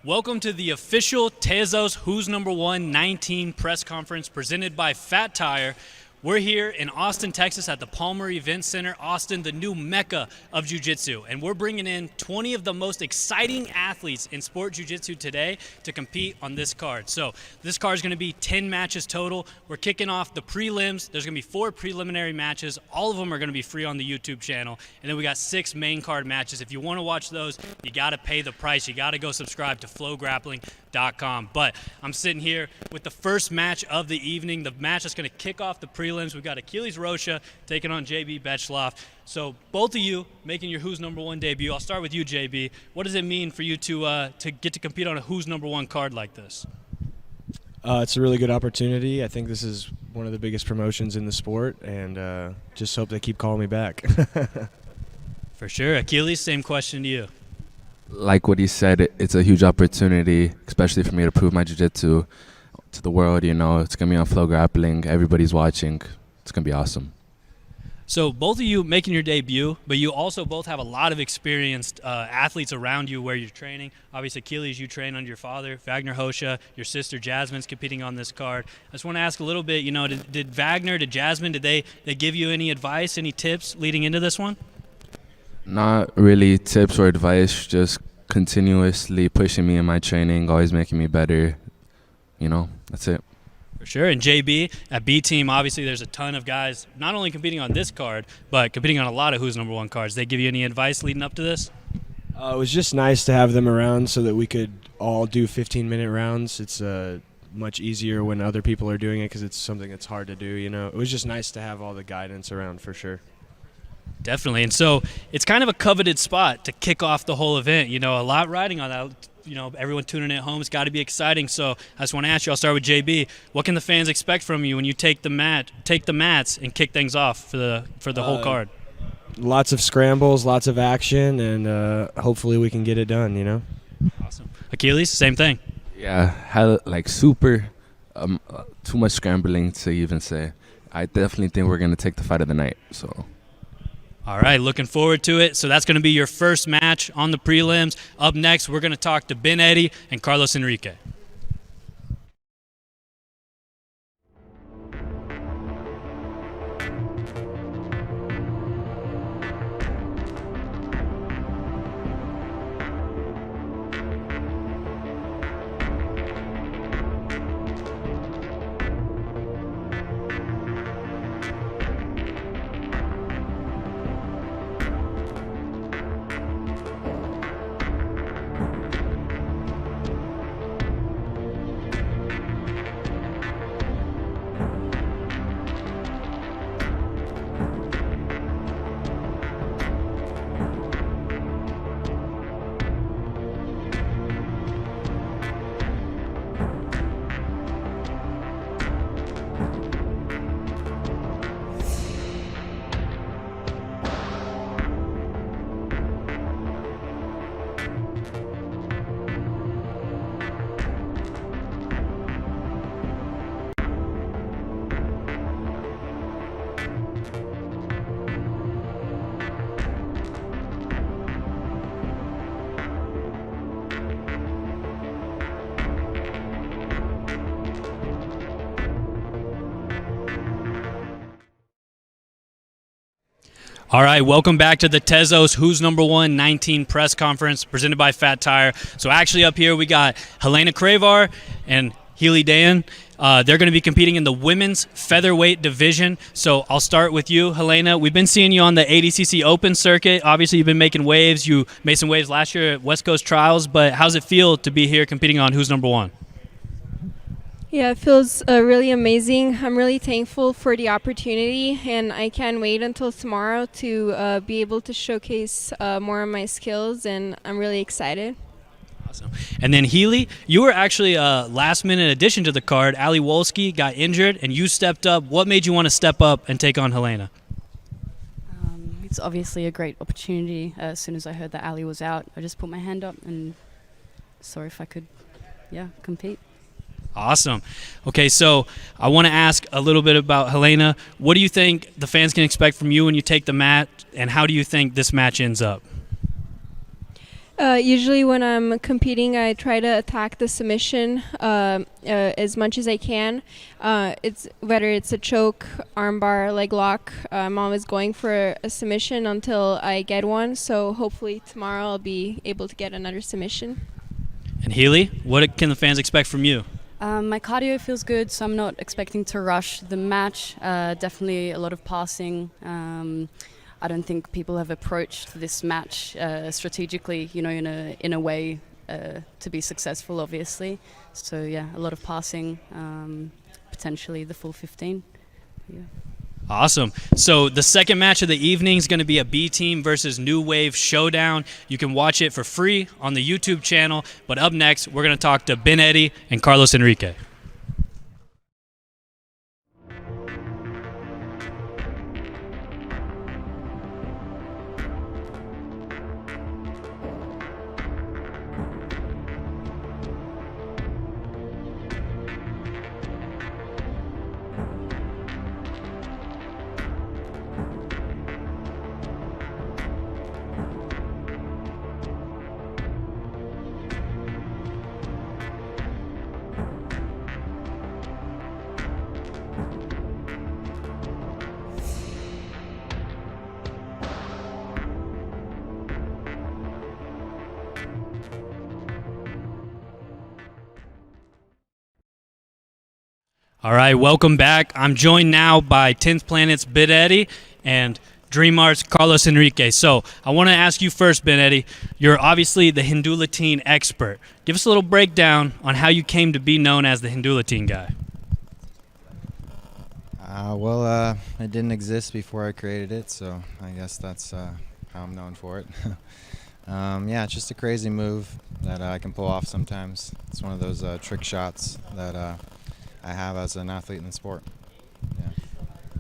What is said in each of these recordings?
Welcome to the official Tezos Who's Number One 19 press conference presented by Fat Tire. We're here in Austin, Texas at the Palmer Event Center. Austin, the new mecca of jiu-jitsu. And we're bringing in 20 of the most exciting athletes in sport jiu-jitsu today to compete on this card. So this card is going to be 10 matches total. We're kicking off the prelims. There's going to be 4 preliminary matches. All of them are going to be free on the YouTube channel. And then we got 6 main card matches. If you want to watch those, you got to pay the price. You got to go subscribe to FloGrappling.com. But I'm sitting here with the first match of the evening, the match that's going to kick off the prelims. We've got Achilles Rocha taking on JB Betchloff. So both of you making your Who's Number One debut. I'll start with you, JB. What does it mean for you to get to compete on a Who's Number One card like this? It's a really good opportunity. I think this is one of the biggest promotions in the sport, and just hope they keep calling me back. For sure. Achilles, same question to you. Like what he said, it's a huge opportunity, especially for me to prove my jiu-jitsu to the world. You know, it's gonna be on FloGrappling. Everybody's watching. It's gonna be awesome. So both of you making your debut, but you also both have a lot of experienced athletes around you where you're training. Obviously, Achilles, you train under your father. Wagner Hosha, your sister Jasmine's competing on this card. I just want to ask a little bit, you know, did Wagner, did Jasmine, did they give you any advice, any tips leading into this one? Not really tips or advice, just continuously pushing me in my training, always making me better. You know, that's it. For sure. And JB, at B Team, obviously there's a ton of guys not only competing on this card, but competing on a lot of Who's Number One cards. They give you any advice leading up to this? It was just nice to have them around so that we could all do 15-minute rounds. It's much easier when other people are doing it because it's something that's hard to do, you know. It was just nice to have all the guidance around for sure. Definitely. And so it's kind of a coveted spot to kick off the whole event. You know, a lot riding on that. You know, everyone tuning in at home, it's got to be exciting. So I just want to ask you, I'll start with JB. What can the fans expect from you when you take the mats and kick things off for the whole card? Lots of scrambles, lots of action, and hopefully we can get it done, you know. Awesome. Achilles, same thing. Yeah, had like super too much scrambling to even say. I definitely think we're gonna take the fight of the night. So. All right, looking forward to it. So that's going to be your first match on the prelims. Up next, we're going to talk to Ben Eddy and Carlos Enrique. All right, welcome back to the Tezos Who's Number One 19 press conference presented by Fat Tire. So actually up here we got Helena Cravar and Healy Dayan. They're going to be competing in the women's featherweight division. So I'll start with you, Helena. We've been seeing you on the ADCC Open circuit. Obviously, you've been making waves. You made some waves last year at West Coast Trials. But how's it feel to be here competing on Who's Number One? Yeah, it feels really amazing. I'm really thankful for the opportunity, and I can't wait until tomorrow to be able to showcase more of my skills, and I'm really excited. Awesome. And then Healy, you were actually a last-minute addition to the card. Ali Wolski got injured, and you stepped up. What made you want to step up and take on Helena? It's obviously a great opportunity. As soon as I heard that Ali was out, I just put my hand up and saw if I could, compete. Awesome. Okay, so I want to ask a little bit about Helena. What do you think the fans can expect from you when you take the mat, and how do you think this match ends up? Usually when I'm competing, I try to attack the submission as much as I can. It's whether it's a choke, armbar, leg lock, I'm always going for a submission until I get one. So hopefully tomorrow I'll be able to get another submission. And Healy, what can the fans expect from you? My cardio feels good, so I'm not expecting to rush the match. Definitely a lot of passing. I don't think people have approached this match strategically, in a way to be successful, obviously. So yeah, a lot of passing, potentially the full 15. Yeah. Awesome. So the second match of the evening is going to be a B Team versus New Wave showdown. You can watch it for free on the YouTube channel. But up next, we're going to talk to Ben Eddy and Carlos Enrique. All right, welcome back. I'm joined now by 10th Planet's Benetti and Dream Arts Carlos Enrique. So I want to ask you first, Benetti. You're obviously the Hindulatine expert. Give us a little breakdown on how you came to be known as the Hindulatine guy. It didn't exist before I created it, so I guess that's how I'm known for it. It's just a crazy move that I can pull off sometimes. It's one of those trick shots that I have as an athlete in the sport. Yeah.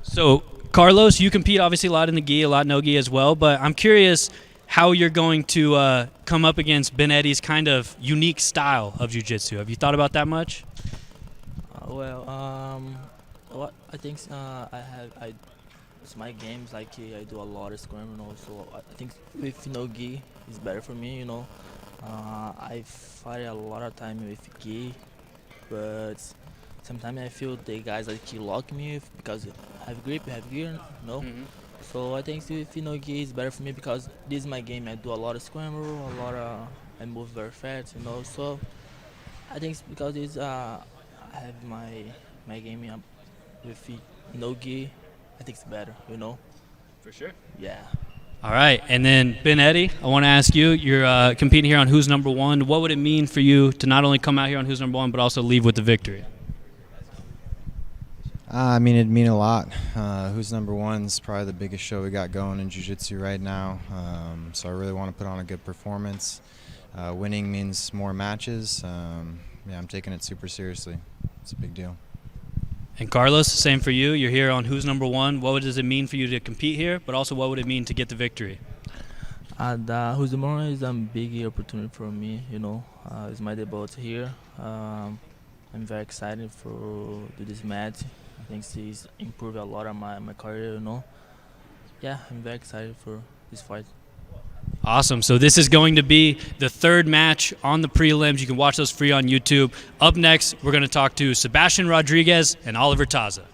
So, Carlos, you compete obviously a lot in the gi, a lot no gi as well, but I'm curious how you're going to come up against Benetti's kind of unique style of jiu-jitsu. Have you thought about that much? I think it's my games. Like I do a lot of scrum, so I think with no gi is better for me. I fight a lot of time with gi, but sometimes I feel the guys like lock me because I have grip, have gear, no. Mm-hmm. So I think with no gi is better for me because this is my game. I do a lot of scramble, I move very fast, So I think it's because I have my game with no gi. I think it's better, For sure. Yeah. All right, and then Benetti, I want to ask you, you're competing here on Who's Number One. What would it mean for you to not only come out here on Who's Number One, but also leave with the victory? It'd mean a lot. Who's Number One is probably the biggest show we got going in jiu-jitsu right now. So I really want to put on a good performance. Winning means more matches. I'm taking it super seriously. It's a big deal. And Carlos, same for you. You're here on Who's Number One. What does it mean for you to compete here, but also what would it mean to get the victory? Who's Number One is a big opportunity for me, It's my debut here. I'm very excited for do this match. I think it's improved a lot on my career, Yeah, I'm very excited for this fight. Awesome. So this is going to be the third match on the prelims. You can watch those free on YouTube. Up next, we're going to talk to Sebastian Rodriguez and Oliver Taza.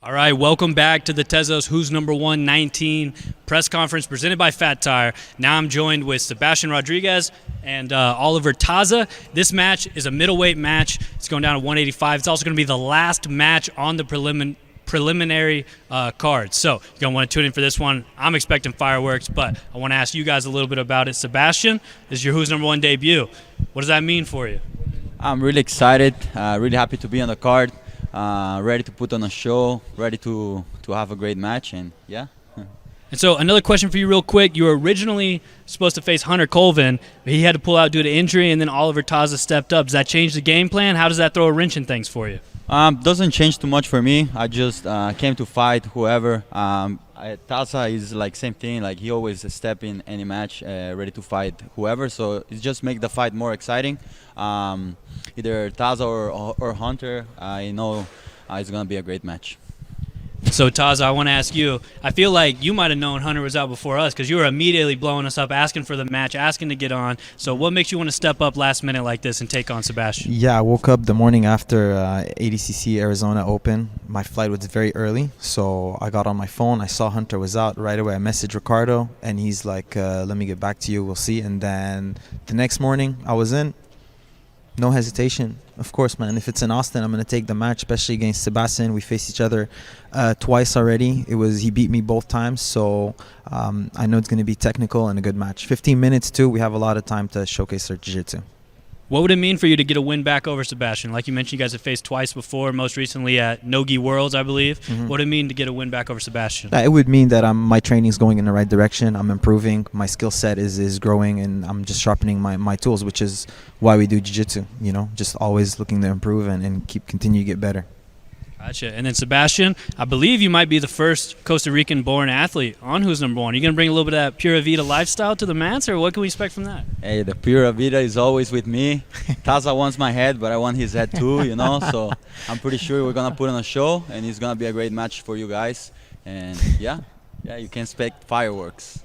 All right, welcome back to the Tezos Who's Number One 19 press conference presented by Fat Tire. Now I'm joined with Sebastian Rodriguez and Oliver Taza. This match is a middleweight match. It's going down to 185. It's also going to be the last match on the preliminary card. So you're going to want to tune in for this one. I'm expecting fireworks, but I want to ask you guys a little bit about it. Sebastian, this is your Who's Number One debut. What does that mean for you? I'm really excited, really happy to be on the card. Ready to put on a show, ready to have a great match, and yeah. And so another question for you real quick. You were originally supposed to face Hunter Colvin, but he had to pull out due to injury, and then Oliver Taza stepped up. Does that change the game plan? How does that throw a wrench in things for you? Doesn't change too much for me. I just came to fight whoever. Taza is like same thing. Like he always step in any match, ready to fight whoever. So it just make the fight more exciting. Either Taza or Hunter. I know it's gonna be a great match. So Taza, I want to ask you. I feel like you might have known Hunter was out before us because you were immediately blowing us up, asking for the match, asking to get on. So what makes you want to step up last minute like this and take on Sebastian? Yeah, I woke up the morning after ADCC Arizona Open. My flight was very early, so I got on my phone. I saw Hunter was out right away. I messaged Ricardo, and he's like, let me get back to you. We'll see. And then the next morning, I was in. No hesitation. Of course, man. If it's in Austin, I'm going to take the match, especially against Sebastian. We faced each other twice already. He beat me both times, so I know it's going to be technical and a good match. 15 minutes, too. We have a lot of time to showcase our jiu-jitsu. What would it mean for you to get a win back over Sebastian? Like you mentioned, you guys have faced twice before, most recently at Nogi Worlds, I believe. Mm-hmm. What would it mean to get a win back over Sebastian? It would mean that my training is going in the right direction. I'm improving. My skill set is growing, and I'm just sharpening my tools, which is why we do jiu-jitsu, just always looking to improve and continue to get better. Gotcha. And then Sebastian, I believe you might be the first Costa Rican-born athlete on Who's Number One. Are you going to bring a little bit of that Pura Vida lifestyle to the mats, or what can we expect from that? Hey, the Pura Vida is always with me. Taza wants my head, but I want his head too, you know. So I'm pretty sure we're going to put on a show, and it's going to be a great match for you guys. And yeah, you can expect fireworks.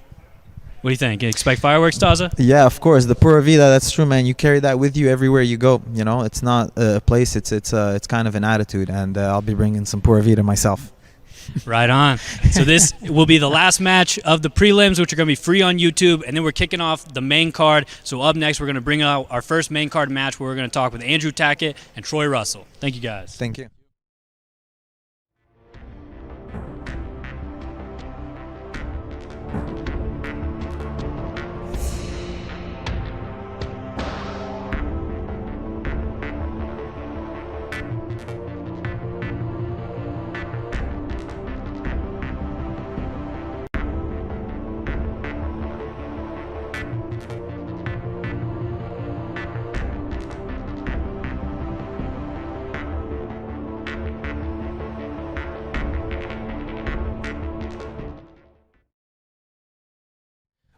What do you think? Expect fireworks, Taza? Yeah, of course. The Pura Vida, that's true, man. You carry that with you everywhere you go. You know, it's not a place. It's kind of an attitude, and I'll be bringing some Pura Vida myself. Right on. So this will be the last match of the prelims, which are going to be free on YouTube, and then we're kicking off the main card. So up next, we're going to bring out our first main card match, where we're going to talk with Andrew Tackett and Troy Russell. Thank you, guys. Thank you.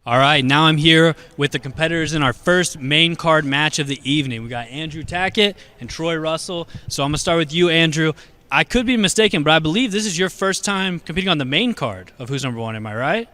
All right, now I'm here with the competitors in our first main card match of the evening. We got Andrew Tackett and Troy Russell. So I'm going to start with you, Andrew. I could be mistaken, but I believe this is your first time competing on the main card of Who's Number One. Am I right?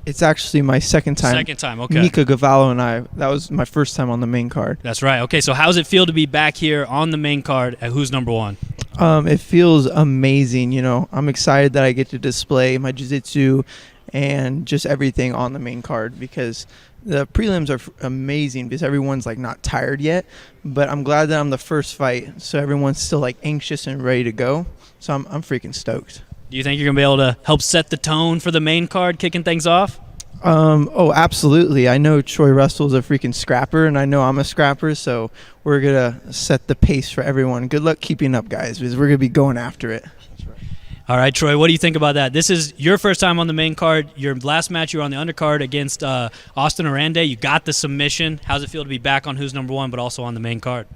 It's actually my second time. Second time, okay. Mika Gavallo and I, that was my first time on the main card. That's right. Okay, so how does it feel to be back here on the main card at Who's Number One? It feels amazing. You know, I'm excited that I get to display my jiu-jitsu and just everything on the main card, because the prelims are amazing because everyone's like not tired yet, but I'm glad that I'm the first fight, so everyone's still like anxious and ready to go. So I'm freaking stoked. Do you think you're going to be able to help set the tone for the main card, kicking things off? Oh, absolutely. I know Troy Russell's a freaking scrapper, and I know I'm a scrapper, so we're going to set the pace for everyone. Good luck keeping up, guys, because we're going to be going after it. All right, Troy, what do you think about that? This is your first time on the main card. Your last match, you were on the undercard against Austin Arande. You got the submission. How's it feel to be back on Who's Number One, but also on the main card?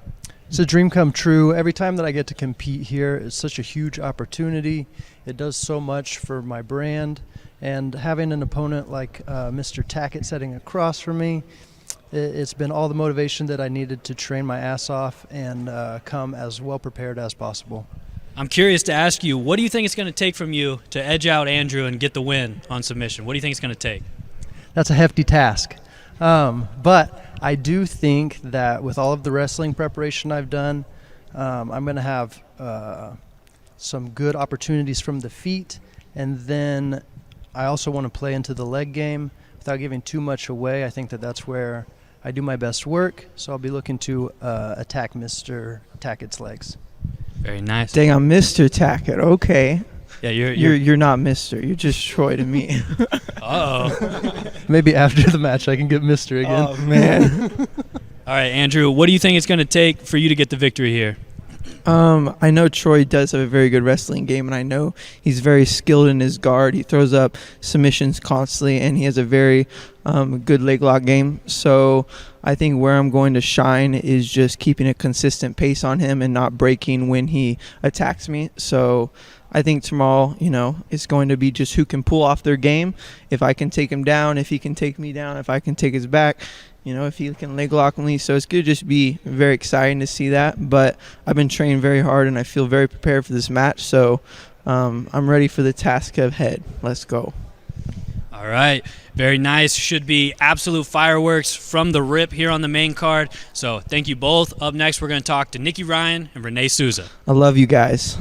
It's a dream come true. Every time that I get to compete here, it's such a huge opportunity. It does so much for my brand. And having an opponent like Mr. Tackett sitting across from me, it's been all the motivation that I needed to train my ass off and come as well prepared as possible. I'm curious to ask you, what do you think it's going to take from you to edge out Andrew and get the win on submission? What do you think it's going to take? That's a hefty task. But I do think that with all of the wrestling preparation I've done, I'm going to have some good opportunities from the feet. And then I also want to play into the leg game without giving too much away. I think that that's where I do my best work. So I'll be looking to attack Mr. Tackett's legs. Very nice. Dang, I'm Mr. Tackett. Okay. Yeah, you're not Mr. You're just Troy to me. Uh-oh. Maybe after the match I can get Mr. again. Oh, man. All right, Andrew, what do you think it's going to take for you to get the victory here? I know Troy does have a very good wrestling game, and I know he's very skilled in his guard. He throws up submissions constantly, and he has a very good leg lock game. So I think where I'm going to shine is just keeping a consistent pace on him and not breaking when he attacks me. So I think tomorrow, it's going to be just who can pull off their game. If I can take him down, if he can take me down, if I can take his back, if he can leg lock me. So it's going to just be very exciting to see that. But I've been training very hard, and I feel very prepared for this match. So I'm ready for the task ahead. Let's go. All right. Very nice. Should be absolute fireworks from the rip here on the main card. So thank you both. Up next, we're going to talk to Nikki Ryan and Renee Souza. I love you guys.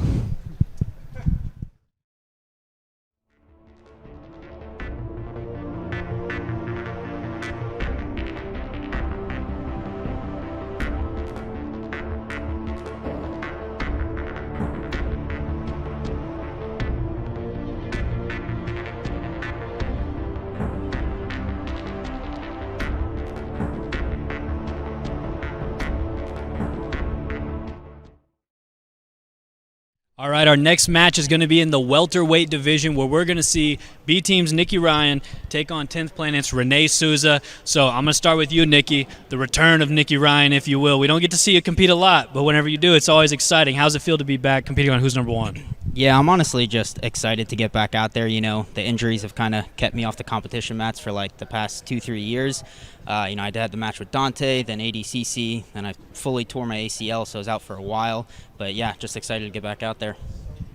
All right, our next match is going to be in the welterweight division where we're going to see B Team's Nikki Ryan take on 10th Planet's Renee Souza. So I'm going to start with you, Nikki, the return of Nikki Ryan, if you will. We don't get to see you compete a lot, but whenever you do, it's always exciting. How's it feel to be back competing on Who's Number One? Yeah, I'm honestly just excited to get back out there. You know, the injuries have kind of kept me off the competition mats for like the past 2-3 years. You know, I had the match with Dante, then ADCC, then I fully tore my ACL, so I was out for a while. But yeah, just excited to get back out there.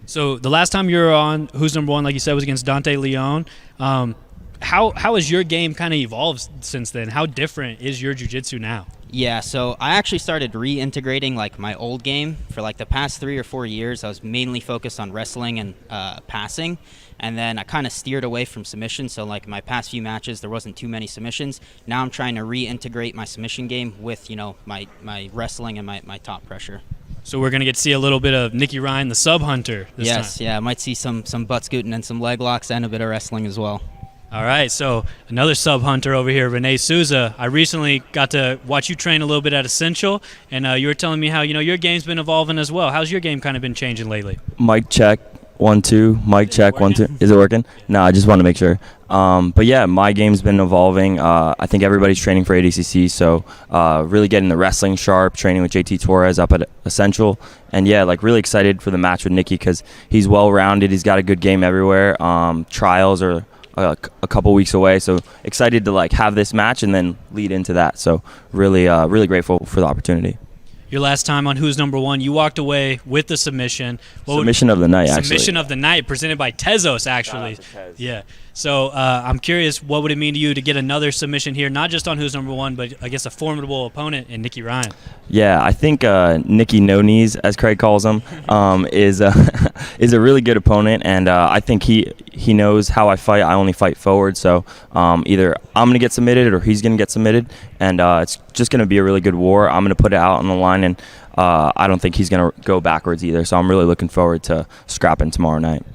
So the last time you were on Who's Number One, like you said, was against Dante Leon. How has your game kind of evolved since then? How different is your jiu-jitsu now? Yeah, so I actually started reintegrating like my old game for like the past 3 or 4 years. I was mainly focused on wrestling and passing, and then I kind of steered away from submission. So like my past few matches, there wasn't too many submissions. Now I'm trying to reintegrate my submission game with, you know, my wrestling and my top pressure. So we're going to get to see a little bit of Nikki Ryan, the sub hunter this time. Yes, yeah, I might see some butt scooting and some leg locks and a bit of wrestling as well. All right, so another sub hunter over here, Renee Souza. I recently got to watch you train a little bit at Essential, and you were telling me how, you know, your game's been evolving as well. How's your game kind of been changing lately? Mic check, 1 2. Mic check, 1 2. Is it working? No, I just want to make sure. But yeah, my game's been evolving. I think everybody's training for ADCC, so really getting the wrestling sharp, training with JT Torres up at Essential. And yeah, like really excited for the match with Nikki because he's well-rounded. He's got a good game everywhere. Trials are a couple weeks away, so excited to like have this match and then lead into that. So really grateful for the opportunity. Your last time on Who's Number One, you walked away with the submission. Submission of the night, actually. Submission of the night, presented by Tezos, actually. Yeah. So I'm curious, what would it mean to you to get another submission here, not just on Who's Number One, but I guess a formidable opponent in Nikki Ryan? Yeah, I think Nikki No Knees, as Craig calls him, is a really good opponent, and I think he knows how I fight. I only fight forward, so either I'm going to get submitted or he's going to get submitted, and it's just going to be a really good war. I'm going to put it out on the line, and I don't think he's going to go backwards either, so I'm really looking forward to scrapping tomorrow night.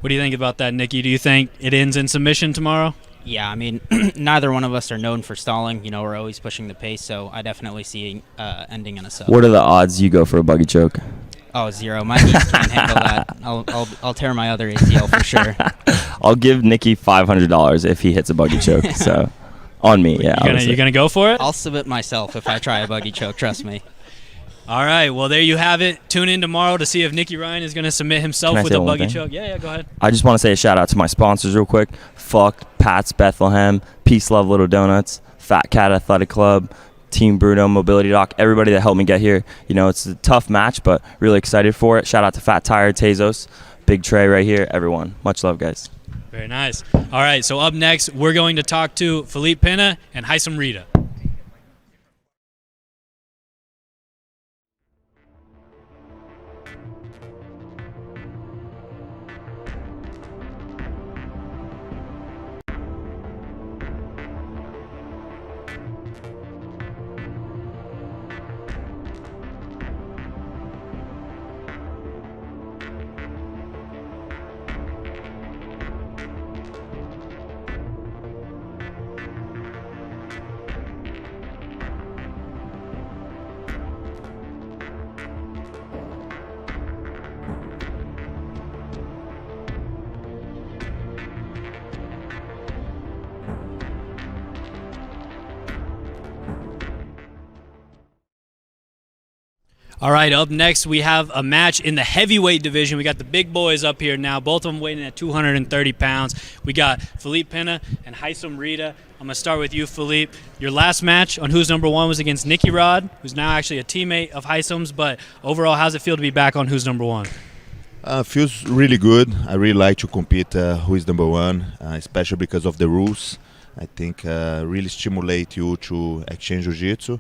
What do you think about that, Nikki? Do you think it ends in submission tomorrow? Yeah, I mean, neither one of us are known for stalling. You know, we're always pushing the pace, so I definitely see ending in a sub. What are the odds you go for a buggy choke? Oh, 0. My knees can't handle that. I'll tear my other ACL for sure. I'll give Nikki $500 if he hits a buggy choke. So, on me, yeah. You're gonna go for it? I'll submit myself if I try a buggy choke. Trust me. All right, well, there you have it. Tune in tomorrow to see if Nikki Ryan is going to submit himself with a buggy choke. Yeah, go ahead. I just want to say a shout-out to my sponsors real quick. Fuck, Pat's Bethlehem, Peace Love Little Donuts, Fat Cat Athletic Club, Team Bruno, Mobility Doc, everybody that helped me get here. You know, it's a tough match, but really excited for it. Shout-out to Fat Tire, Tezos, Big Trey right here, everyone. Much love, guys. Very nice. All right, so up next, we're going to talk to Felipe Pena and Haisam Rita. All right, up next we have a match in the heavyweight division. We got the big boys up here now, both of them weighing at 230 pounds. We got Felipe Pena and Haisam Rita. I'm going to start with you, Felipe. Your last match on Who's Number One was against Nicky Rod, who's now actually a teammate of Haisam's, but overall, how's it feel to be back on Who's Number One? Feels really good. I really like to compete Who is Number One, especially because of the rules. I think really stimulate you to exchange jiu-jitsu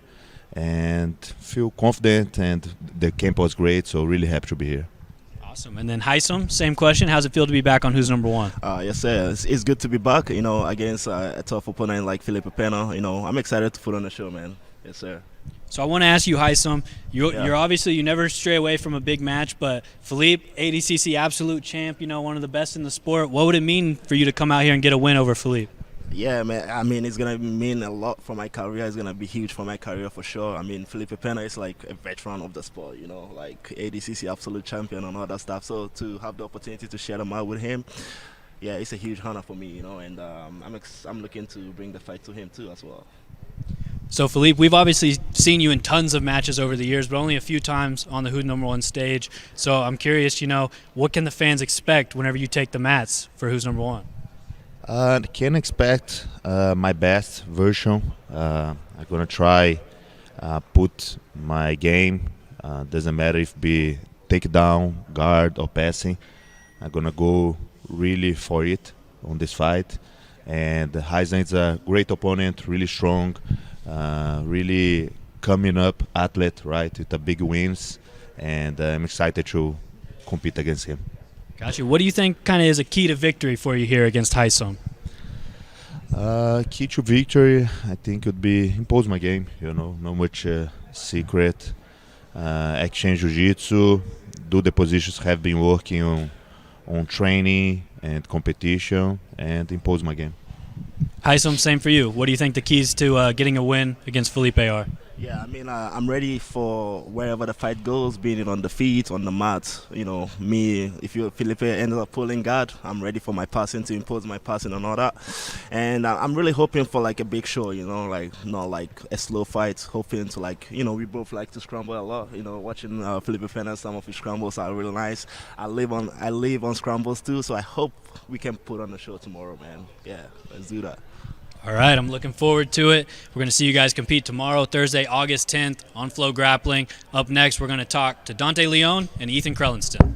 and feel confident, and the camp was great, so really happy to be here. Awesome. And then Haisam, same question. How's it feel to be back on Who's Number One? Yes, sir. It's good to be back, you know, against a tough opponent like Felipe Pena. You know, I'm excited to put on the show, man. Yes, sir. So I want to ask you, Haisam, you're obviously, you never stray away from a big match, but Felipe, ADCC absolute champ, you know, one of the best in the sport. What would it mean for you to come out here and get a win over Felipe? Yeah, man. I mean, it's gonna mean a lot for my career. It's gonna be huge for my career for sure. I mean, Felipe Pena is like a veteran of the sport, you know, like ADCC absolute champion and all that stuff. So to have the opportunity to share the mile with him, yeah, it's a huge honor for me, you know. And I'm looking to bring the fight to him too as well. So, Philippe, we've obviously seen you in tons of matches over the years, but only a few times on the Who's Number One stage. So I'm curious, you know, what can the fans expect whenever you take the mats for Who's Number One? Can expect my best version. I'm gonna try put my game. Doesn't matter if be takedown, guard, or passing. I'm gonna go really for it on this fight. And Heisen is a great opponent, really strong, really coming up athlete, right? With the big wins, and I'm excited to compete against him. Gotcha. What do you think kind of is a key to victory for you here against Hysom? Key to victory, I think, would be impose my game. You know, not much secret. Exchange jiu-jitsu, do the positions have been working on training and competition, and impose my game. Hysom, same for you. What do you think the keys to getting a win against Felipe are? Yeah, I mean, I'm ready for wherever the fight goes, being it on the feet, on the mat. You know, me, if Felipe ends up pulling guard, I'm ready for my passing, to impose my passing and all that. And I'm really hoping for like a big show, you know, like not like a slow fight, hoping to like, you know, we both like to scramble a lot. You know, watching Felipe Pena, some of his scrambles are really nice. I live on scrambles too, so I hope we can put on the show tomorrow, man. Yeah, let's do that. All right, I'm looking forward to it. We're going to see you guys compete tomorrow, Thursday, August 10th on FloGrappling. Up next, we're going to talk to Dante Leon and Ethan Krellinston.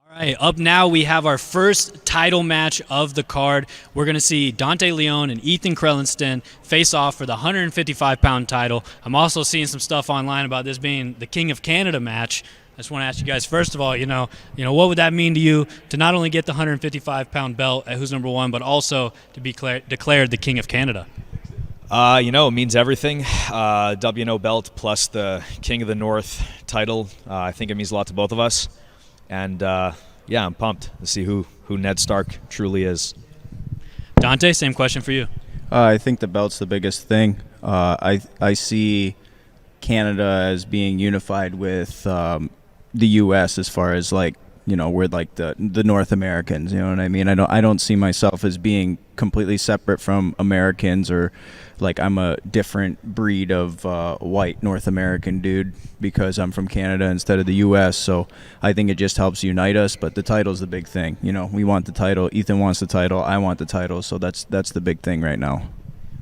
All right, up now we have our first title match of the card. We're going to see Dante Leon and Ethan Krellinston face off for the 155-pound title. I'm also seeing some stuff online about this being the King of Canada match. I just want to ask you guys, first of all, you know, what would that mean to you to not only get the 155-pound belt at Who's Number One, but also to be declared the King of Canada? It means everything. WNO belt plus the King of the North title. I think it means a lot to both of us. And I'm pumped to see who Ned Stark truly is. Dante, same question for you. I think the belt's the biggest thing. I see Canada as being unified with the U.S. as far as like we're like the North Americans. You know what I mean? I don't see myself as being completely separate from Americans, or like I'm a different breed of white North American dude because I'm from Canada instead of the U.S. So I think it just helps unite us. But the title's the big thing. We want the title. Ethan wants the title. I want the title. So that's the big thing right now.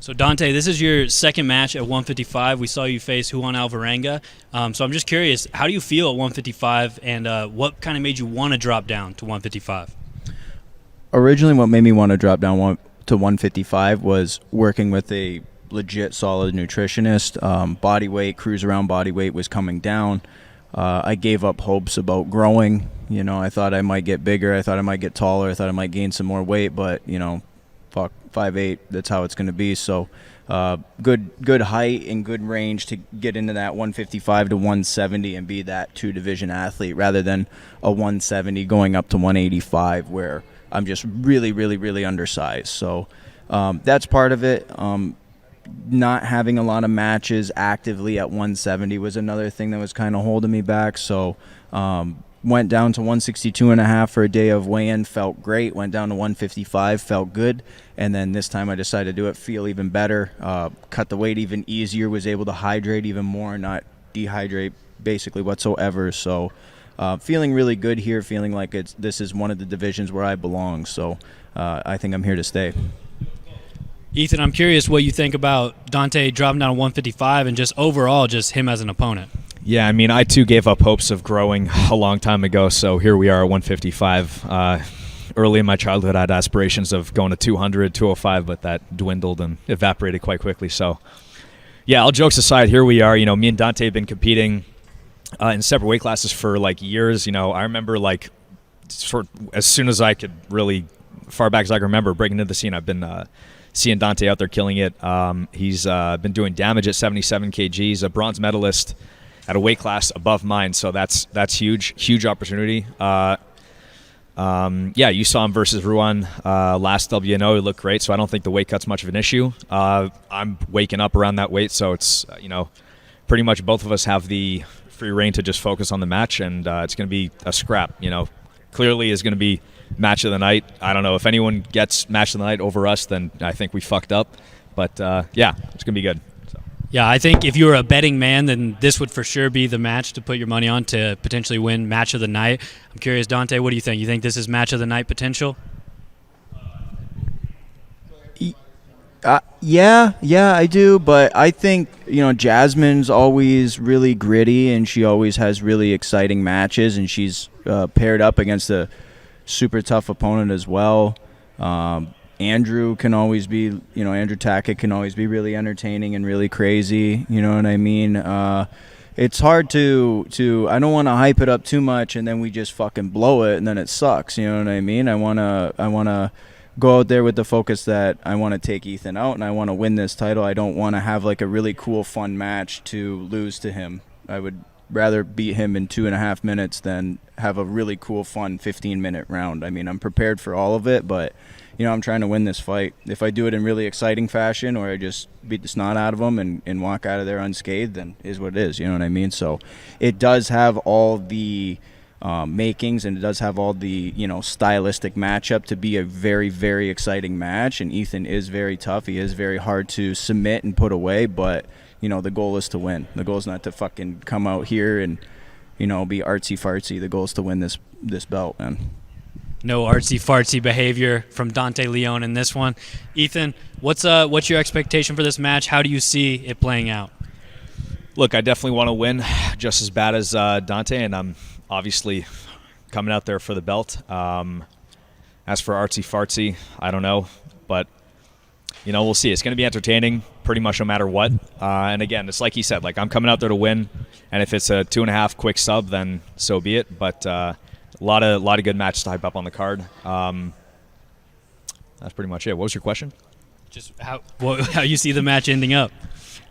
So Dante, this is your second match at 155. We saw you face Juan Alvarenga. So I'm just curious, how do you feel at 155, and what kind of made you want to drop down to 155? Originally, what made me want to drop down to 155 was working with a legit solid nutritionist. Body weight, cruise around body weight was coming down. I gave up hopes about growing. I thought I might get bigger. I thought I might get taller. I thought I might gain some more weight, but fuck, 5'8", that's how it's going to be. So good height and good range to get into that 155 to 170 and be that two-division athlete, rather than a 170 going up to 185 where I'm just really, really, really undersized. So that's part of it. Not having a lot of matches actively at 170 was another thing that was kind of holding me back. So went down to 162.5 for a day of weigh-in, felt great. Went down to 155, felt good. And then this time I decided to do it, feel even better, cut the weight even easier, was able to hydrate even more, not dehydrate basically whatsoever. So feeling really good here, feeling like this is one of the divisions where I belong. So I think I'm here to stay. Ethan, I'm curious what you think about Dante dropping down to 155 and just overall just him as an opponent. Yeah, I mean, I too gave up hopes of growing a long time ago, so here we are at 155. Early in my childhood, I had aspirations of going to 200, 205, but that dwindled and evaporated quite quickly. So, yeah, all jokes aside, here we are. Me and Dante have been competing in separate weight classes for like years. I remember like sort of as soon as I could really, far back as I can remember, breaking into the scene, I've been seeing Dante out there killing it. He's been doing damage at 77 kg. He's a bronze medalist at a weight class above mine, so that's huge opportunity. You saw him versus Ruan last WNO. He looked great, so I don't think the weight cut's much of an issue. I'm waking up around that weight, so it's pretty much both of us have the free reign to just focus on the match, and it's going to be a scrap. Clearly is going to be match of the night. I don't know if anyone gets match of the night over us, then I think we fucked up. But it's going to be good. Yeah, I think if you were a betting man, then this would for sure be the match to put your money on to potentially win match of the night. I'm curious, Dante, what do you think? You think this is match of the night potential? Yeah, I do. But I think, Jasmine's always really gritty, and she always has really exciting matches, and she's paired up against a super tough opponent as well. Andrew can always be, Andrew Tackett can always be really entertaining and really crazy. You know what I mean? It's hard to I don't want to hype it up too much and then we just fucking blow it and then it sucks. You know what I mean? I wanna go out there with the focus that I want to take Ethan out and I want to win this title. I don't want to have like a really cool, fun match to lose to him. I would rather beat him in 2.5 minutes than have a really cool, fun 15-minute round. I mean, I'm prepared for all of it, but I'm trying to win this fight. If I do it in really exciting fashion or I just beat the snot out of them and walk out of there unscathed, then is what it is. You know what I mean? So it does have all the makings and it does have all the, stylistic matchup to be a very, very exciting match. And Ethan is very tough. He is very hard to submit and put away, but, the goal is to win. The goal is not to fucking come out here and, be artsy-fartsy. The goal is to win this belt, man. No artsy-fartsy behavior from Dante Leon in this one. Ethan, what's your expectation for this match? How do you see it playing out? Look, I definitely want to win just as bad as Dante, and I'm obviously coming out there for the belt. As for artsy-fartsy, I don't know, but we'll see. It's going to be entertaining pretty much no matter what. And again, it's like he said, like I'm coming out there to win, and if it's a 2.5 quick sub, then so be it. But a lot of good matches to hype up on the card. That's pretty much it. What was your question? Just how you see the match ending up.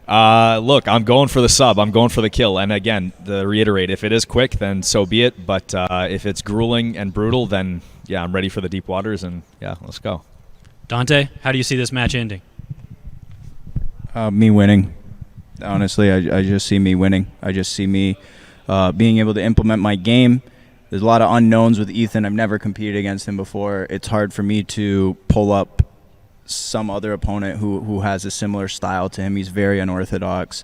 Look, I'm going for the sub. I'm going for the kill. And again, to reiterate, if it is quick, then so be it. But if it's grueling and brutal, then yeah, I'm ready for the deep waters. And yeah, let's go. Dante, how do you see this match ending? Me winning. Honestly, I just see me winning. I just see me being able to implement my game there's a lot of unknowns with Ethan. I've never competed against him before. It's hard for me to pull up some other opponent who has a similar style to him. He's very unorthodox.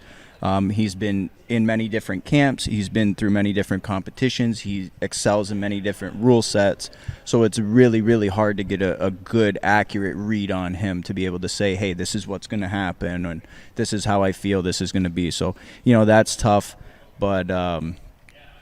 He's been in many different camps. He's been through many different competitions. He excels in many different rule sets. So it's really, really hard to get a good, accurate read on him to be able to say, hey, this is what's going to happen, and this is how I feel this is going to be. So, that's tough. But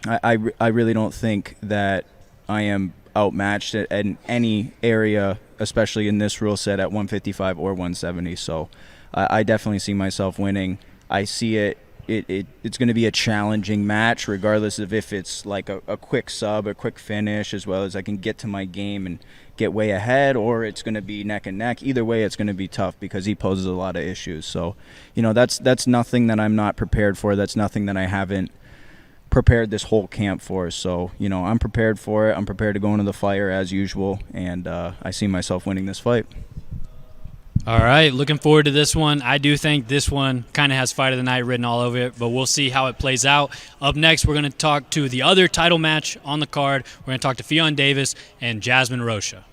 I really don't think that I am outmatched in any area, especially in this rule set at 155 or 170. So I definitely see myself winning. I see it's going to be a challenging match, regardless of if it's like a quick sub, a quick finish, as well as I can get to my game and get way ahead, or it's going to be neck and neck. Either way, it's going to be tough because he poses a lot of issues. So, that's nothing that I'm not prepared for. That's nothing that I haven't prepared this whole camp for. So, I'm prepared for it. I'm prepared to go into the fire as usual, and I see myself winning this fight. All right, looking forward to this one. I do think this one kind of has Fight of the Night written all over it, but we'll see how it plays out. Up next, we're going to talk to the other title match on the card. We're going to talk to Ffion Davis and Jasmine Rocha.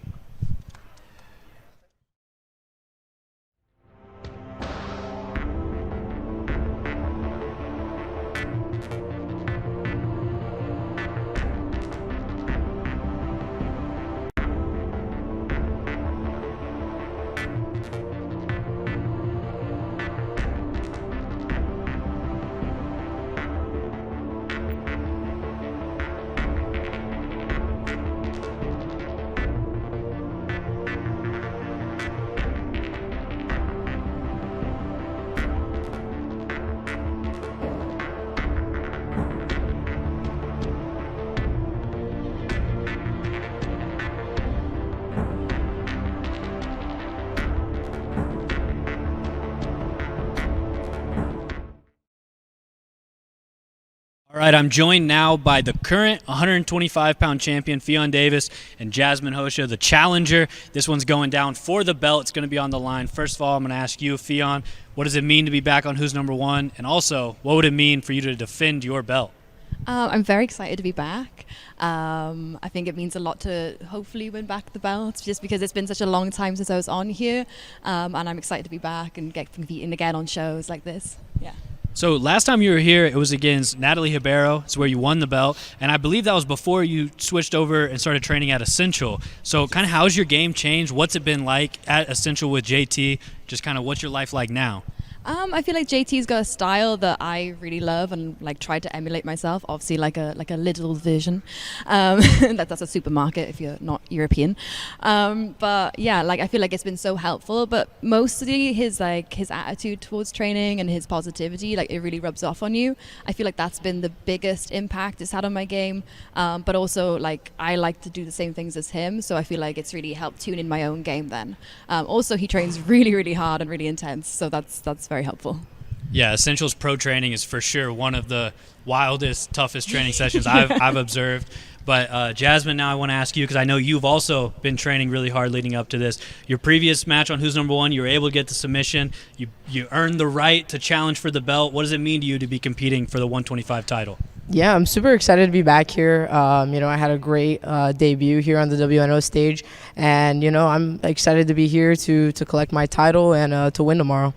All right, I'm joined now by the current 125-pound champion, Ffion Davis, and Jasmine Rocha, the challenger. This one's going down for the belt. It's going to be on the line. First of all, I'm going to ask you, Ffion, what does it mean to be back on Who's Number One? And also, what would it mean for you to defend your belt? I'm very excited to be back. I think it means a lot to hopefully win back the belt, just because it's been such a long time since I was on here, and I'm excited to be back and get competing again on shows like this. Yeah. So last time you were here, it was against Natalie Ribeiro. It's where you won the belt, and I believe that was before you switched over and started training at Essential. So kind of how's your game changed? What's it been like at Essential with JT? Just kind of what's your life like now? I feel like JT's got a style that I really love and try to emulate myself. Obviously, like a little version. That's a supermarket if you're not European. But yeah, I feel like it's been so helpful. But mostly his attitude towards training and his positivity, it really rubs off on you. I feel like that's been the biggest impact it's had on my game. But also I like to do the same things as him, so I feel like it's really helped tune in my own game. Then also he trains really, really hard and really intense, so that's very helpful. Yeah, Essentials Pro Training is for sure one of the wildest, toughest training sessions I've observed. But Jasmine, now I want to ask you, because I know you've also been training really hard leading up to this. Your previous match on Who's Number One, you were able to get the submission. You earned the right to challenge for the belt. What does it mean to you to be competing for the 125 title? Yeah, I'm super excited to be back here. I had a great debut here on the WNO stage, and I'm excited to be here to collect my title and to win tomorrow.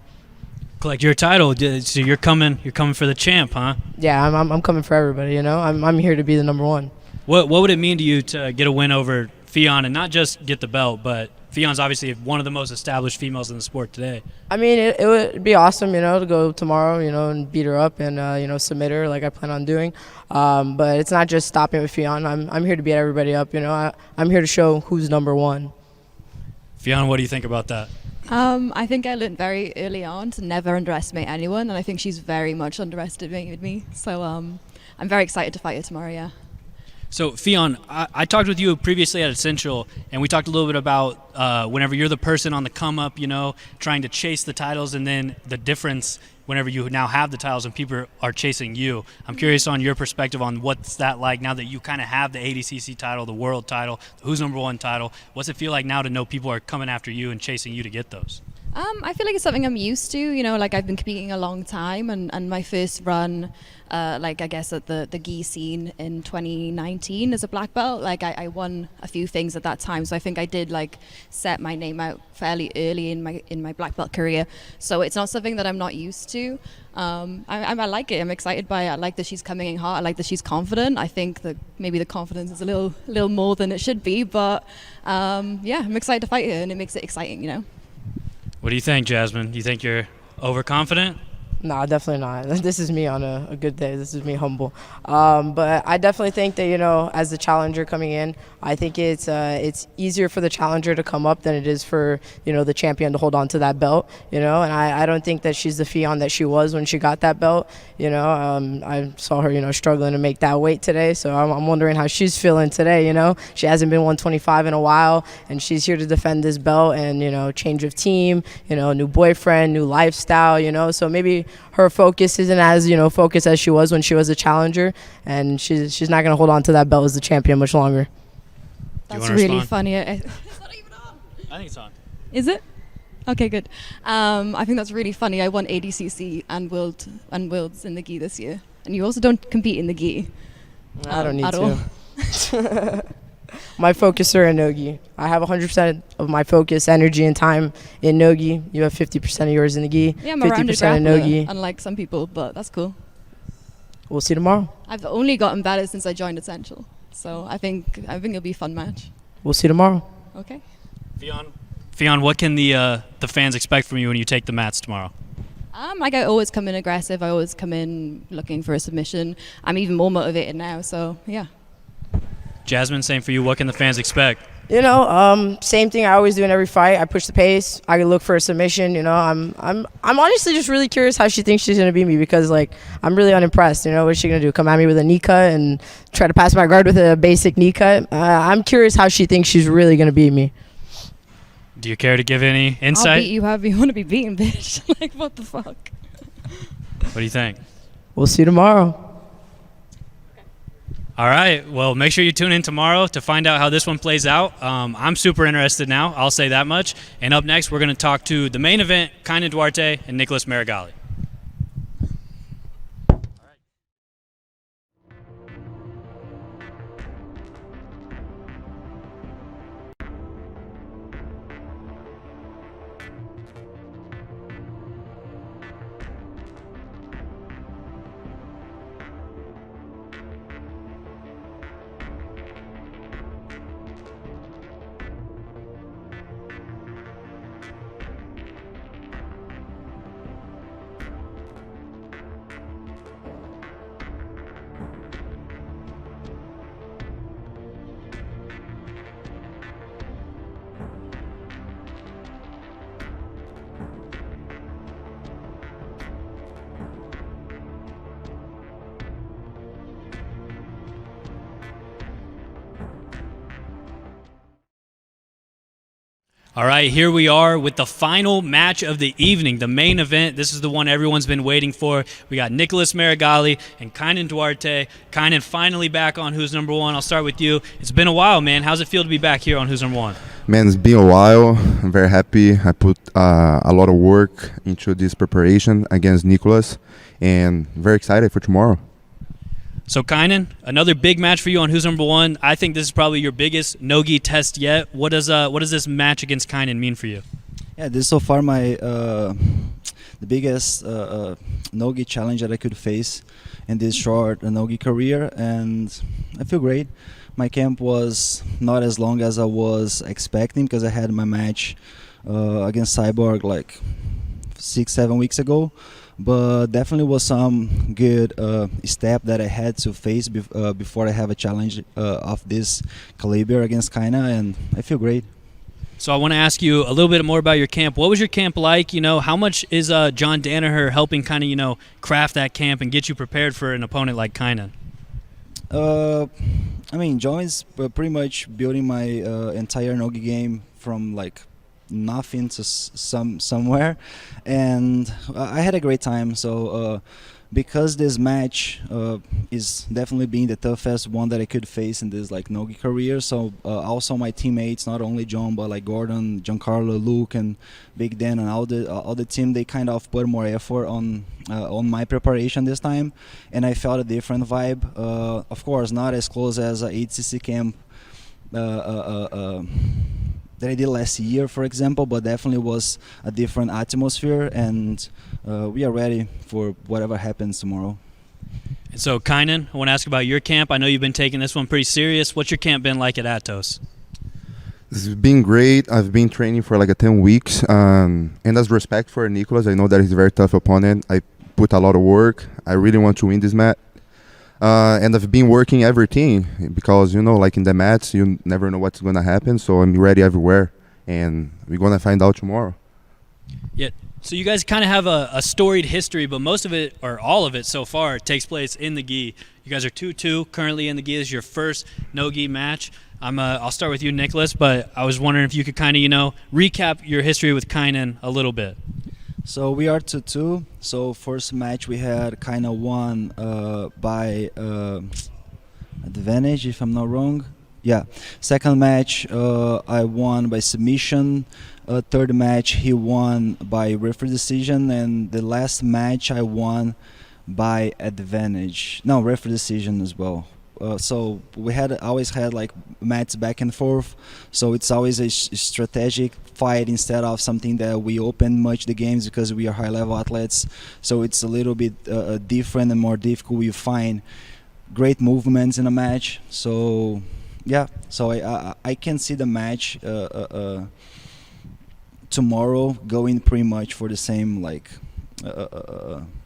Collect your title, so you're coming for the champ, huh? Yeah, I'm coming for everybody. I'm here to be the number one. What would it mean to you to get a win over Ffion and not just get the belt, but Fion's obviously one of the most established females in the sport today? I mean, it would be awesome, to go tomorrow, and beat her up and submit her like I plan on doing. But it's not just stopping with Ffion. I'm here to beat everybody up. I'm here to show who's number one. Ffion, what do you think about that? I think I learned very early on to never underestimate anyone, and I think she's very much underestimated me. So I'm very excited to fight her tomorrow, yeah. So, Ffion, I talked with you previously at Essential, and we talked a little bit about whenever you're the person on the come-up, trying to chase the titles, and then the difference whenever you now have the titles and people are chasing you. I'm curious on your perspective on what's that like now that you kind of have the ADCC title, the world title, the Who's Number One title. What's it feel like now to know people are coming after you and chasing you to get those? I feel like it's something I'm used to. You know, like I've been competing a long time, and my first run, like I guess at the gi scene in 2019 as a black belt, like I won a few things at that time. So I think I did like set my name out fairly early in my black belt career. So it's not something that I'm not used to. I like it. I'm excited by it. I like that she's coming in hot. I like that she's confident. I think that maybe the confidence is a little more than it should be, but yeah, I'm excited to fight her, and it makes it exciting, you know. What do you think, Jasmine? Do you think you're overconfident? Nah, definitely not. This is me on a good day. This is me humble. But I definitely think that, you know, as the challenger coming in, I think it's easier for the challenger to come up than it is for, you know, the champion to hold on to that belt, you know. And I don't think that she's the Fionn that she was when she got that belt, you know. I saw her, you know, struggling to make that weight today. So I'm wondering how she's feeling today, you know. She hasn't been 125 in a while, and she's here to defend this belt and, you know, change of team, you know, new boyfriend, new lifestyle, you know. So maybe her focus isn't as, you know, focused as she was when she was a challenger, and she's not going to hold on to that belt as the champion much longer. That's really funny. It's not even on. I think it's on. Is it? Okay, good. I think that's really funny. I won ADCC and Worlds in the gi this year, and you also don't compete in the gi. I don't need at to. all. My focus are in no-gi. I have 100% of my focus, energy, and time in no-gi. You have 50% of yours in the gi, Yeah, I'm a rounded 50% in grappler, no-gi. unlike some people, but that's cool. We'll see tomorrow. I've only gotten better since I joined Essential, so I think it'll be a fun match. We'll see tomorrow. Okay. Fionn, what can the fans expect from you when you take the mats tomorrow? Like I always come in aggressive. I always come in looking for a submission. I'm even more motivated now, so yeah. Jasmine, same for you. What can the fans expect? You know, same thing I always do in every fight. I push the pace. I look for a submission. You know, I'm honestly just really curious how she thinks she's gonna beat me, because like I'm really unimpressed. You know, what's she gonna do? Come at me with a knee cut and try to pass my guard with a basic knee cut? I'm curious how she thinks she's really gonna beat me. Do you care to give any I'll insight? beat you however you want to be beaten, bitch. Like, what the fuck? What do you think? We'll see tomorrow. All right. Well, make sure you tune in tomorrow to find out how this one plays out. I'm super interested now. I'll say that much. And up next, we're going to talk to the main event, Kaynan Duarte and Nicholas Meregali. All right, here we are with the final match of the evening, the main event. This is the one everyone's been waiting for. We got Nicholas Meregali and Kaynan Duarte. Kaynan finally back on Who's Number One. I'll start with you. It's been a while, man. How's it feel to be back here on Who's Number One? Man, it's been a while. I'm very happy. I put a lot of work into this preparation against Nicholas, and very excited for tomorrow. So Kaynan, another big match for you on Who's Number One. I think this is probably your biggest no-gi test yet. What does this match against Kaynan mean for you? Yeah, this is so far my the biggest no-gi challenge that I could face in this short no-gi career, and I feel great. My camp was not as long as I was expecting, because I had my match against Cyborg like 6-7 weeks ago. But definitely was some good step that I had to face before I have a challenge of this caliber against Kaynan, and I feel great. So I want to ask you a little bit more about your camp. What was your camp like? You know, how much is John Danaher helping kind of, you know, craft that camp and get you prepared for an opponent like Kaynan? I mean, John is pretty much building my entire no-gi game from like nothing to somewhere, and I had a great time. So because this match is definitely being the toughest one that I could face in this like Nogi career. So also my teammates, not only John but like Gordon, Giancarlo, Luke, and Big Dan, and all the team, they kind of put more effort on my preparation this time, and I felt a different vibe. Of course, not as close as a HCC camp that I did last year, for example, but definitely was a different atmosphere, and we are ready for whatever happens tomorrow. And so, Kaynan, I want to ask about your camp. I know you've been taking this one pretty serious. What's your camp been like at Atos? It's been great. I've been training for like 10 weeks, and as respect for Nicolas, I know that he's a very tough opponent. I put a lot of work. I really want to win this match. And I've been working everything because, you know, like in the mats, you never know what's going to happen. So I'm ready everywhere, and we're going to find out tomorrow. Yeah. So you guys kind of have a storied history, but most of it, or all of it so far, takes place in the gi. You guys are 2-2 currently in the gi. This is your first no-gi match. I'll start with you, Nicolas, but I was wondering if you could kind of, recap your history with Kaynan a little bit. So we are 2-2. So first match we had kind of won by advantage, if I'm not wrong. Yeah. Second match I won by submission. Third match he won by referee decision, and the last match I won by advantage. No, referee decision as well. So we always had like matches back and forth. So it's always a strategic fight instead of something that we open much the games, because we are high level athletes. So it's a little bit different and more difficult. We find great movements in a match. So yeah, so I can see the match tomorrow going pretty much for the same like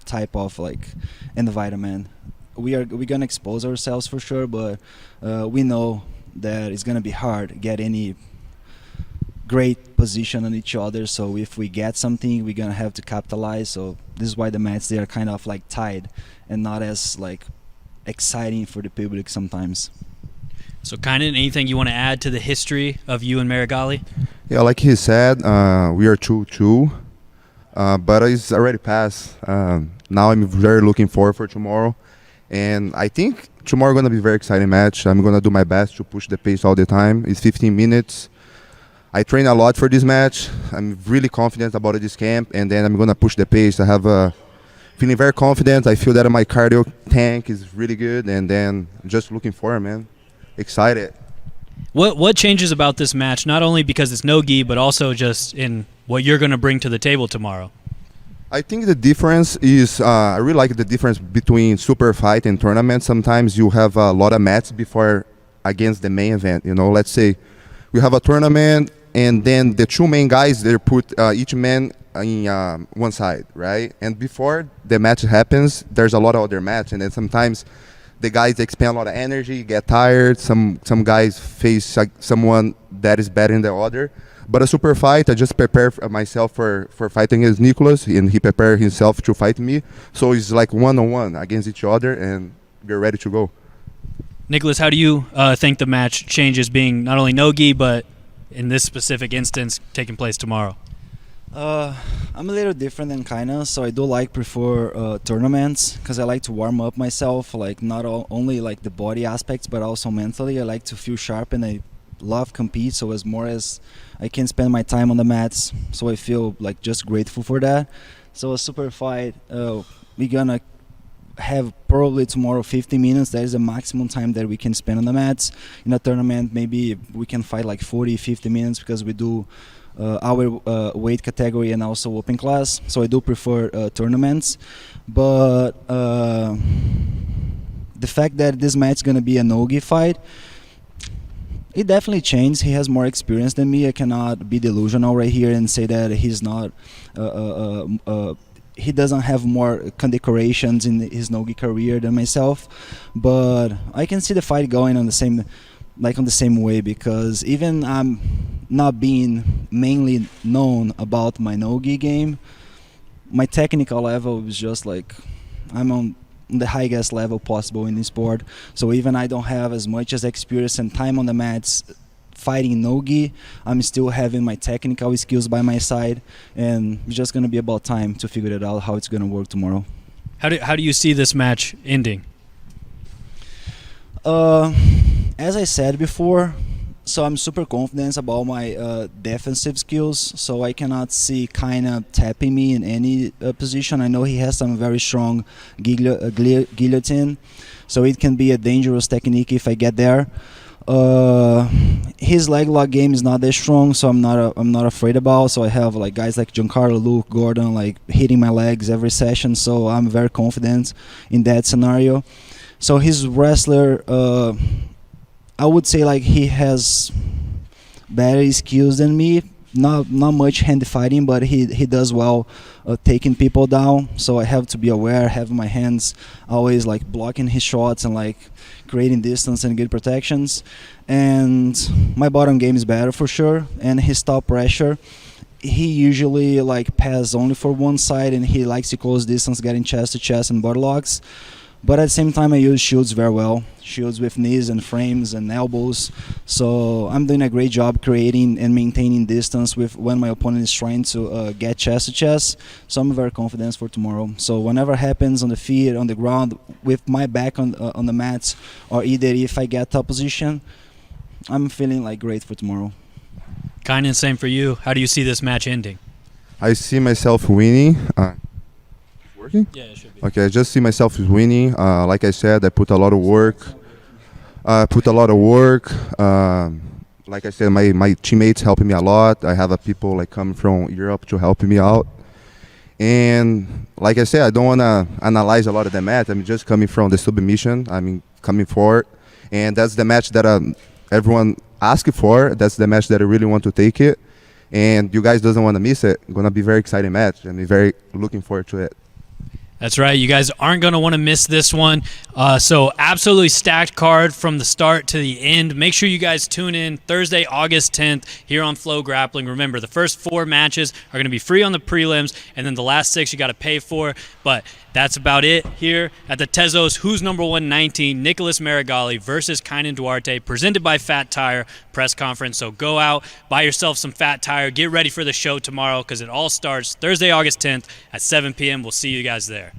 type of like environment. We're gonna expose ourselves for sure, but we know that it's gonna be hard get any great position on each other. So if we get something, we're gonna have to capitalize. So this is why the matches, they are kind of like tied and not as like exciting for the public sometimes. So Kaynan, anything you want to add to the history of you and Meregali? Yeah, like he said, we are 2-2, but it's already passed. Now I'm very looking forward for tomorrow. And I think tomorrow going to be a very exciting match. I'm going to do my best to push the pace all the time. It's 15 minutes. I train a lot for this match. I'm really confident about this camp, and then I'm going to push the pace. I have feeling very confident. I feel that my cardio tank is really good, and then just looking forward, man. Excited. What changes about this match, not only because it's no-gi, but also just in what you're going to bring to the table tomorrow? I think the difference is, I really like the difference between super fight and tournament. Sometimes you have a lot of matches before against the main event. Let's say we have a tournament, and then the two main guys, they put each man in one side, right? And before the match happens, there's a lot of other matches, and then sometimes the guys expend a lot of energy, get tired. Some guys face someone that is better than the other. But a super fight, I just prepare myself for fighting against Nicolas, and he prepared himself to fight me. So it's like one-on-one against each other, and we're ready to go. Nicolas, how do you think the match changes being not only no-gi, but in this specific instance taking place tomorrow? I'm a little different than Kaynan, so I do prefer tournaments, because I like to warm up myself, like not only like the body aspects, but also mentally. I like to feel sharp, and I love compete, so as more as I can spend my time on the mats, so I feel like just grateful for that. So a super fight, we're gonna have probably tomorrow 50 minutes. That is the maximum time that we can spend on the mats. In a tournament, maybe we can fight like 40-50 minutes, because we do our weight category and also open class. So I do prefer tournaments, but the fact that this match is gonna be a no-gi fight, it definitely changed. He has more experience than me. I cannot be delusional right here and say that he's not. He doesn't have more condecorations in his no-gi career than myself, but I can see the fight going on the same way, because even I'm not being mainly known about my no-gi game, my technical level is just like I'm on the highest level possible in this sport. So even I don't have as much as experience and time on the mats fighting no-gi, I'm still having my technical skills by my side, and it's just going to be about time to figure it out how it's going to work tomorrow. How do you see this match ending? As I said before, so I'm super confident about my defensive skills, so I cannot see Kaynan tapping me in any position. I know he has some very strong guillotine, so it can be a dangerous technique if I get there. His leg lock game is not that strong, so I'm not afraid about. So I have like guys like Giancarlo, Luke, Gordon, like hitting my legs every session. So I'm very confident in that scenario. So his wrestler, I would say like he has better skills than me. Not much hand fighting, but he does well taking people down. So I have to be aware, have my hands always like blocking his shots and like creating distance and good protections. And my bottom game is better for sure. And his top pressure, he usually like pass only for one side, and he likes to close distance, getting chest to chest and butt locks. But at the same time, I use shields very well. Shields with knees and frames and elbows. So I'm doing a great job creating and maintaining distance with when my opponent is trying to get chest to chest. So I'm very confident for tomorrow. So whenever happens on the feet, on the ground, with my back on the mats, or either if I get top position, I'm feeling like great for tomorrow. Kaynan, same for you. How do you see this match ending? I see myself winning. Working? Yeah, it should be. Okay, I just see myself as winning. Like I said, I put a lot of work. Like I said, my teammates helping me a lot. I have people like coming from Europe to help me out. And like I said, I don't want to analyze a lot of the match. I'm just coming from the submission. I'm coming forward. And that's the match that everyone asked for. That's the match that I really want to take it. And you guys doesn't want to miss it. It's going to be a very exciting match. I'm very looking forward to it. That's right. You guys aren't going to want to miss this one. So absolutely stacked card from the start to the end. Make sure you guys tune in Thursday, August 10th here on FloGrappling. Remember, the first 4 matches are going to be free on the prelims, and then the last 6 you got to pay for. But that's about it here at the Tezos Who's Number 119 Nicholas Meregali versus Kaynan Duarte, presented by Fat Tire press conference. So go out, buy yourself some Fat Tire, get ready for the show tomorrow because it all starts Thursday, August 10th at 7 p.m. We'll see you guys there.